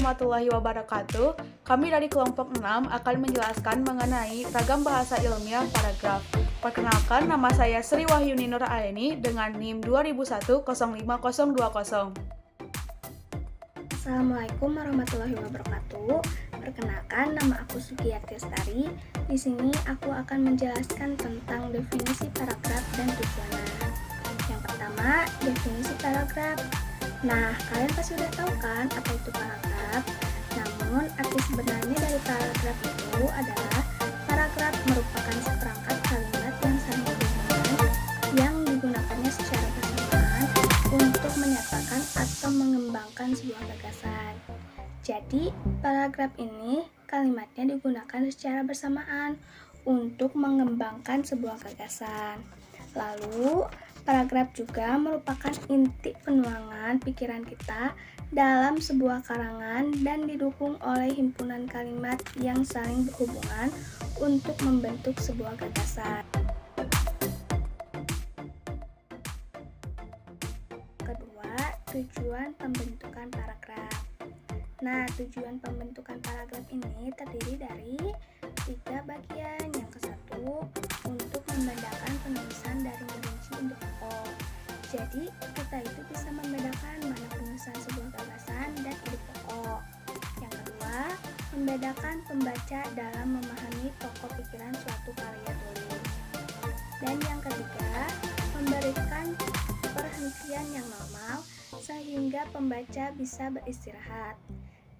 warahmatullahi wabarakatuh. Kami dari kelompok 6 akan menjelaskan mengenai ragam bahasa ilmiah paragraf. Perkenalkan, nama saya Sri Wahyuni Nur Aini dengan NIM 2001-05020. Assalamualaikum warahmatullahi wabarakatuh. Perkenalkan, nama aku Sugiyati Lestari. Di sini aku akan menjelaskan tentang definisi paragraf dan tujuannya. Yang pertama, definisi paragraf. Nah, kalian pasti sudah tahu kan apa itu paragraf? Namun, arti sebenarnya dari paragraf itu adalah paragraf merupakan seperangkat kalimat yang saling berhubungan yang digunakannya secara bersamaan untuk menyatakan atau mengembangkan sebuah gagasan. Jadi, paragraf ini kalimatnya digunakan secara bersamaan untuk mengembangkan sebuah gagasan. Lalu, paragraf juga merupakan inti penuangan pikiran kita dalam sebuah karangan dan didukung oleh himpunan kalimat yang saling berhubungan untuk membentuk sebuah gagasan. Kedua, tujuan pembentukan paragraf. Nah, tujuan pembentukan paragraf ini terdiri dari 3 bagian. Yang ke-1, untuk membedakan penulisan dari rinci untuk pokok. Jadi, kita itu bisa membedakan mana penulisan sebuah gagasan dan ide pokok. Yang kedua, membedakan pembaca dalam memahami pokok pikiran suatu karya tulis. Dan yang ketiga, memberikan perhentian yang normal sehingga pembaca bisa beristirahat.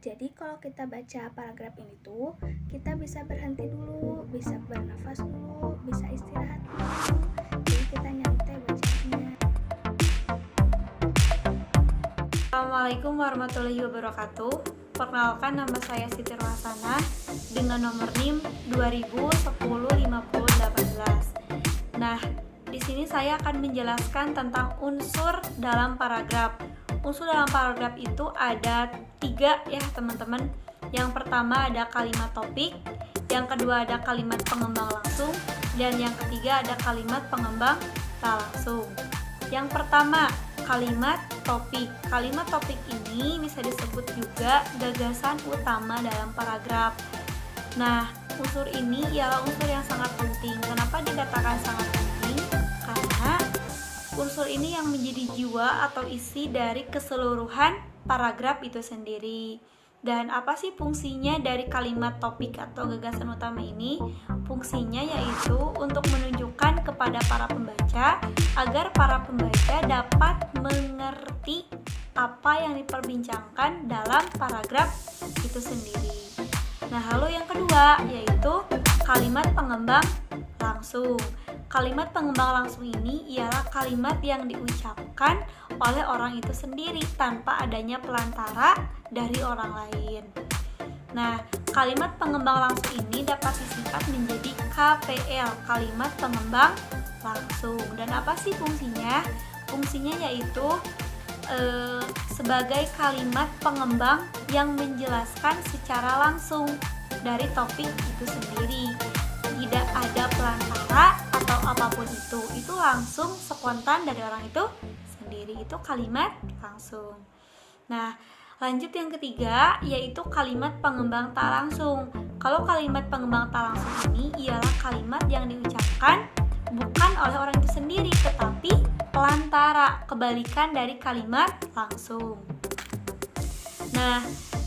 Jadi kalau kita baca paragraf ini tuh, kita bisa berhenti dulu, bisa bernafas dulu, bisa istirahat dulu. Jadi kita nyantai bacanya. Assalamualaikum warahmatullahi wabarakatuh. Perkenalkan, nama saya Siti Rohasana dengan nomor NIM 20105018. Nah, di sini saya akan menjelaskan tentang unsur dalam paragraf. Unsur dalam paragraf itu ada 3 ya teman-teman. Yang pertama ada kalimat topik, yang kedua ada kalimat pengembang langsung, dan yang ketiga ada kalimat pengembang tak langsung. Yang pertama, kalimat topik. Kalimat topik ini bisa disebut juga gagasan utama dalam paragraf. Nah, unsur ini ialah unsur yang sangat penting. Kenapa dikatakan sangat penting? Karena unsur ini yang menjadi jiwa atau isi dari keseluruhan paragraf itu sendiri. Dan apa sih fungsinya dari kalimat topik atau gagasan utama ini? Fungsinya yaitu untuk menunjukkan kepada para pembaca agar para pembaca dapat mengerti apa yang diperbincangkan dalam paragraf itu sendiri. Nah, lalu yang kedua yaitu kalimat pengembang langsung. Kalimat pengembang langsung ini ialah kalimat yang diucapkan oleh orang itu sendiri tanpa adanya pelantara dari orang lain. Nah, kalimat pengembang langsung ini dapat disingkat menjadi KPL, kalimat pengembang langsung. Dan apa sih fungsinya? Fungsinya yaitu sebagai kalimat pengembang yang menjelaskan secara langsung dari topik itu sendiri. Tidak ada pelantara atau apapun itu langsung spontan dari orang itu sendiri. Itu kalimat langsung. Nah, lanjut yang ketiga yaitu kalimat pengembang tak langsung. Kalau kalimat pengembang tak langsung ini ialah kalimat yang diucapkan bukan oleh orang itu sendiri, tetapi pelantara, kebalikan dari kalimat langsung. Nah,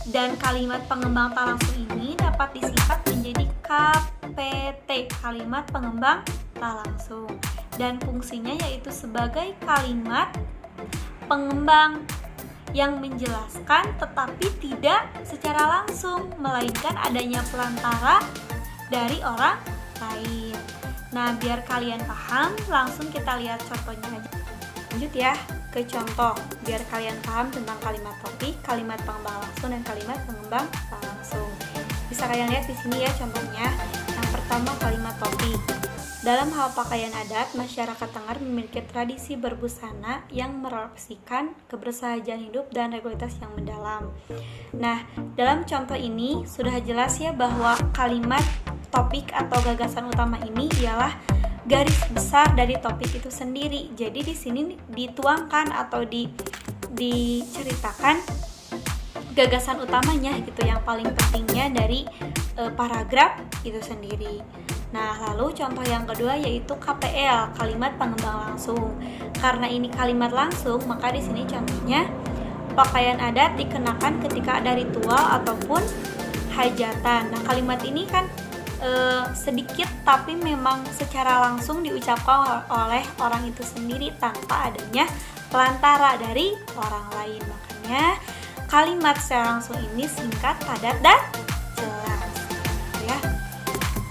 dan kalimat pengembang tak langsung ini dapat disingkat menjadi KPT, kalimat pengembang tak langsung. Dan fungsinya yaitu sebagai kalimat pengembang yang menjelaskan tetapi tidak secara langsung, melainkan adanya pelantara dari orang lain. Nah, biar kalian paham, langsung kita lihat contohnya aja. Lanjut ya ke contoh, biar kalian paham tentang kalimat topik, kalimat pengembang langsung, dan kalimat pengembang tak langsung. Bisa kalian lihat di sini ya contohnya. Yang pertama kalimat topik. Dalam hal pakaian adat, masyarakat Tengger memiliki tradisi berbusana yang merefleksikan kebersahajan hidup dan regularitas yang mendalam. Nah, dalam contoh ini sudah jelas ya bahwa kalimat topik atau gagasan utama ini ialah garis besar dari topik itu sendiri. Jadi di sini dituangkan atau diceritakan gagasan utamanya gitu, yang paling pentingnya dari paragraf itu sendiri. Nah, lalu contoh yang kedua yaitu KPL, kalimat pengembang langsung. Karena ini kalimat langsung, maka di sini contohnya pakaian adat dikenakan ketika ada ritual ataupun hajatan. Nah, kalimat ini kan sedikit tapi memang secara langsung diucapkan oleh orang itu sendiri tanpa adanya pelantara dari orang lain. Makanya kalimat secara langsung ini singkat, padat, dan jelas ya.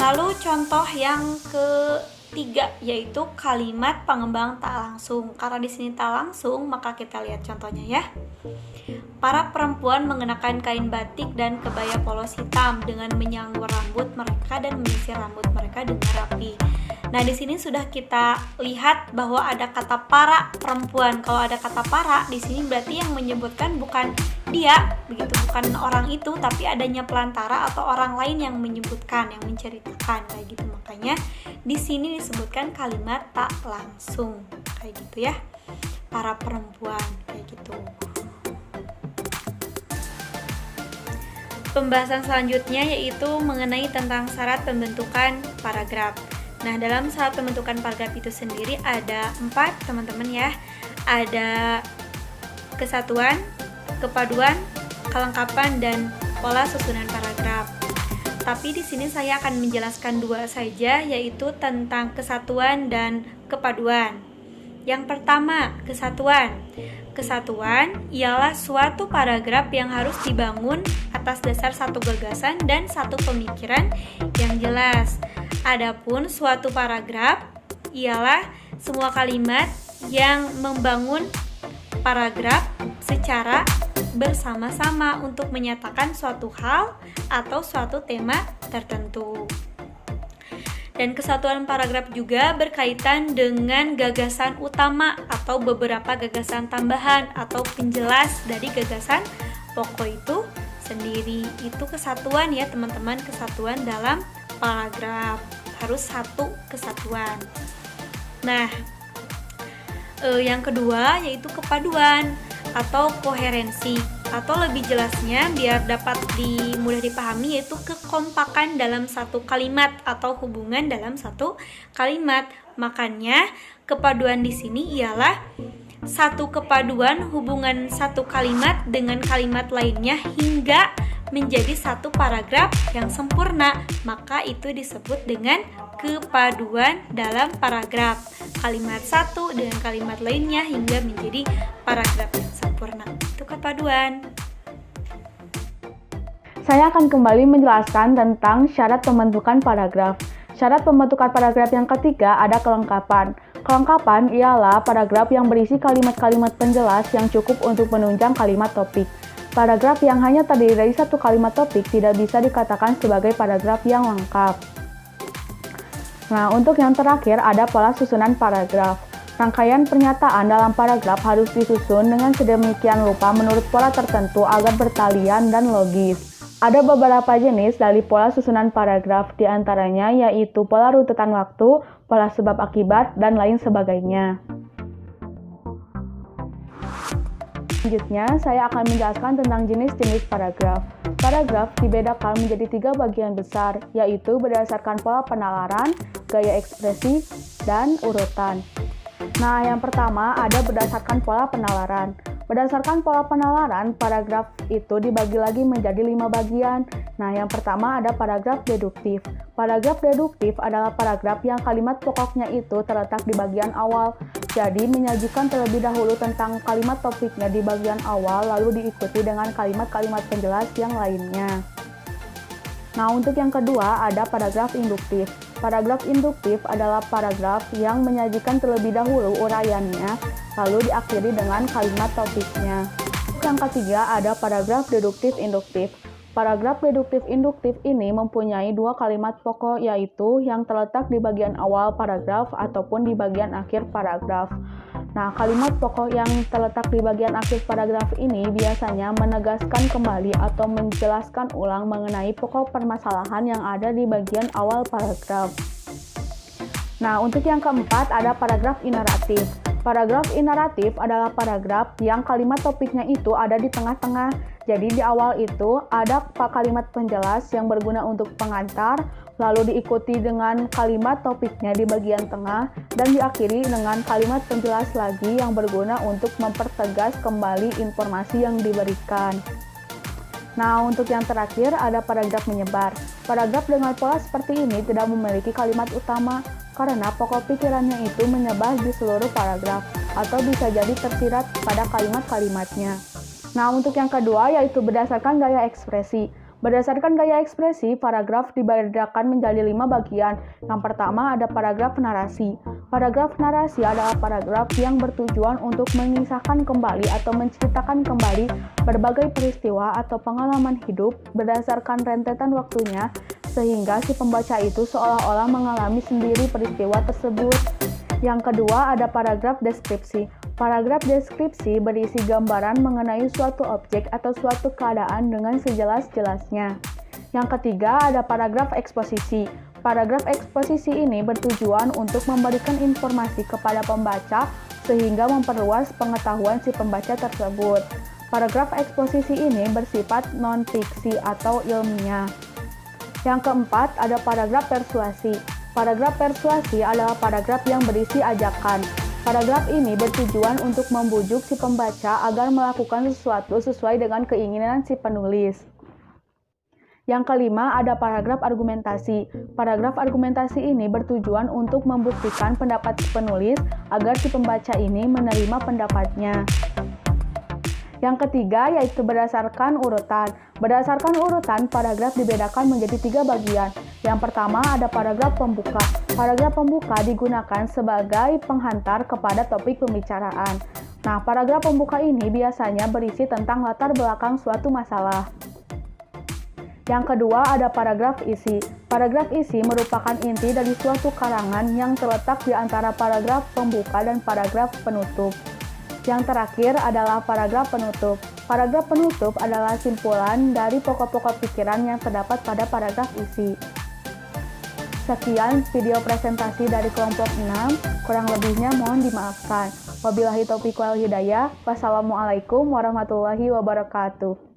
Lalu contoh yang ketiga yaitu kalimat pengembang tak langsung. Karena di sini tak langsung, maka kita lihat contohnya ya. Para perempuan mengenakan kain batik dan kebaya polos hitam dengan menyanggur rambut mereka dan menyisir rambut mereka dengan rapi. Nah, di sini sudah kita lihat bahwa ada kata para perempuan. Kalau ada kata para, di sini berarti yang menyebutkan bukan dia, begitu, bukan orang itu, tapi adanya pelantara atau orang lain yang menyebutkan, yang menceritakan kayak gitu. Makanya di sini disebutkan kalimat tak langsung kayak gitu ya. Para perempuan kayak gitu. Pembahasan selanjutnya yaitu mengenai tentang syarat pembentukan paragraf. Nah, dalam syarat pembentukan paragraf itu sendiri ada 4 teman-teman ya. Ada kesatuan, kepaduan, kelengkapan, dan pola susunan paragraf. Tapi di sini saya akan menjelaskan 2 saja, yaitu tentang kesatuan dan kepaduan. Yang pertama, kesatuan. Kesatuan ialah suatu paragraf yang harus dibangun atas dasar satu gagasan dan satu pemikiran yang jelas. Adapun suatu paragraf ialah semua kalimat yang membangun paragraf secara bersama-sama untuk menyatakan suatu hal atau suatu tema tertentu. Dan kesatuan paragraf juga berkaitan dengan gagasan utama atau beberapa gagasan tambahan atau penjelas dari gagasan pokok itu sendiri. Itu kesatuan ya teman-teman, kesatuan dalam paragraf. Harus satu kesatuan. Nah, yang kedua yaitu kepaduan atau koherensi. Atau lebih jelasnya biar dapat mudah dipahami yaitu kekompakan dalam satu kalimat atau hubungan dalam satu kalimat. Makanya kepaduan di sini ialah satu kepaduan hubungan satu kalimat dengan kalimat lainnya hingga menjadi satu paragraf yang sempurna. Maka itu disebut dengan kepaduan dalam paragraf. Kalimat satu dengan kalimat lainnya hingga menjadi paragraf yang sempurna. Itu kepaduan. Saya akan kembali menjelaskan tentang syarat pembentukan paragraf. Syarat pembentukan paragraf yang ketiga ada kelengkapan. Kelengkapan ialah paragraf yang berisi kalimat-kalimat penjelas yang cukup untuk menunjang kalimat topik. Paragraf yang hanya terdiri dari satu kalimat topik tidak bisa dikatakan sebagai paragraf yang lengkap. Nah, untuk yang terakhir ada pola susunan paragraf. Rangkaian pernyataan dalam paragraf harus disusun dengan sedemikian rupa menurut pola tertentu agar bertalian dan logis. Ada beberapa jenis dari pola susunan paragraf, di antaranya yaitu pola runtutan waktu, pola sebab akibat, dan lain sebagainya. Selanjutnya, saya akan menjelaskan tentang jenis-jenis paragraf. Paragraf dibedakan menjadi 3 bagian besar, yaitu berdasarkan pola penalaran, gaya ekspresi, dan urutan. Nah, yang pertama ada berdasarkan pola penalaran. Berdasarkan pola penalaran, paragraf itu dibagi lagi menjadi 5 bagian. Nah, yang pertama ada paragraf deduktif. Paragraf deduktif adalah paragraf yang kalimat pokoknya itu terletak di bagian awal. Jadi, menyajikan terlebih dahulu tentang kalimat topiknya di bagian awal, lalu diikuti dengan kalimat-kalimat penjelas yang lainnya. Nah, untuk yang kedua ada paragraf induktif. Paragraf induktif adalah paragraf yang menyajikan terlebih dahulu uraiannya, lalu diakhiri dengan kalimat topiknya. Untuk yang ketiga ada paragraf deduktif induktif. Paragraf deduktif induktif ini mempunyai 2 kalimat pokok, yaitu yang terletak di bagian awal paragraf ataupun di bagian akhir paragraf. Nah, kalimat pokok yang terletak di bagian akhir paragraf ini biasanya menegaskan kembali atau menjelaskan ulang mengenai pokok permasalahan yang ada di bagian awal paragraf. Nah, untuk yang keempat ada paragraf ineratif. Paragraf ineratif adalah paragraf yang kalimat topiknya itu ada di tengah-tengah. Jadi di awal itu ada kalimat penjelas yang berguna untuk pengantar, lalu diikuti dengan kalimat topiknya di bagian tengah, dan diakhiri dengan kalimat penjelas lagi yang berguna untuk mempertegas kembali informasi yang diberikan. Nah, untuk yang terakhir ada paragraf menyebar. Paragraf dengan pola seperti ini tidak memiliki kalimat utama karena pokok pikirannya itu menyebar di seluruh paragraf atau bisa jadi tersirat pada kalimat-kalimatnya. Nah, untuk yang kedua yaitu berdasarkan gaya ekspresi. Berdasarkan gaya ekspresi, paragraf dibedakan menjadi 5 bagian. Yang pertama ada paragraf narasi. Paragraf narasi adalah paragraf yang bertujuan untuk mengisahkan kembali atau menceritakan kembali berbagai peristiwa atau pengalaman hidup berdasarkan rentetan waktunya, sehingga si pembaca itu seolah-olah mengalami sendiri peristiwa tersebut. Yang kedua ada paragraf deskripsi. Paragraf deskripsi berisi gambaran mengenai suatu objek atau suatu keadaan dengan sejelas-jelasnya. Yang ketiga ada paragraf eksposisi. Paragraf eksposisi ini bertujuan untuk memberikan informasi kepada pembaca sehingga memperluas pengetahuan si pembaca tersebut. Paragraf eksposisi ini bersifat non-fiksi atau ilmiah. Yang keempat ada paragraf persuasi. Paragraf persuasi adalah paragraf yang berisi ajakan. Paragraf ini bertujuan untuk membujuk si pembaca agar melakukan sesuatu sesuai dengan keinginan si penulis. Yang kelima ada paragraf argumentasi. Paragraf argumentasi ini bertujuan untuk membuktikan pendapat si penulis agar si pembaca ini menerima pendapatnya. Yang ketiga yaitu berdasarkan urutan. Berdasarkan urutan, paragraf dibedakan menjadi 3 bagian. Yang pertama ada paragraf pembuka. Paragraf pembuka digunakan sebagai penghantar kepada topik pembicaraan. Nah, paragraf pembuka ini biasanya berisi tentang latar belakang suatu masalah. Yang kedua ada paragraf isi. Paragraf isi merupakan inti dari suatu karangan yang terletak di antara paragraf pembuka dan paragraf penutup. Yang terakhir adalah paragraf penutup. Paragraf penutup adalah simpulan dari pokok-pokok pikiran yang terdapat pada paragraf isi. Sekian video presentasi dari kelompok 6, kurang lebihnya mohon dimaafkan. Wabillahi taufiq wal hidayah. Wassalamualaikum warahmatullahi wabarakatuh.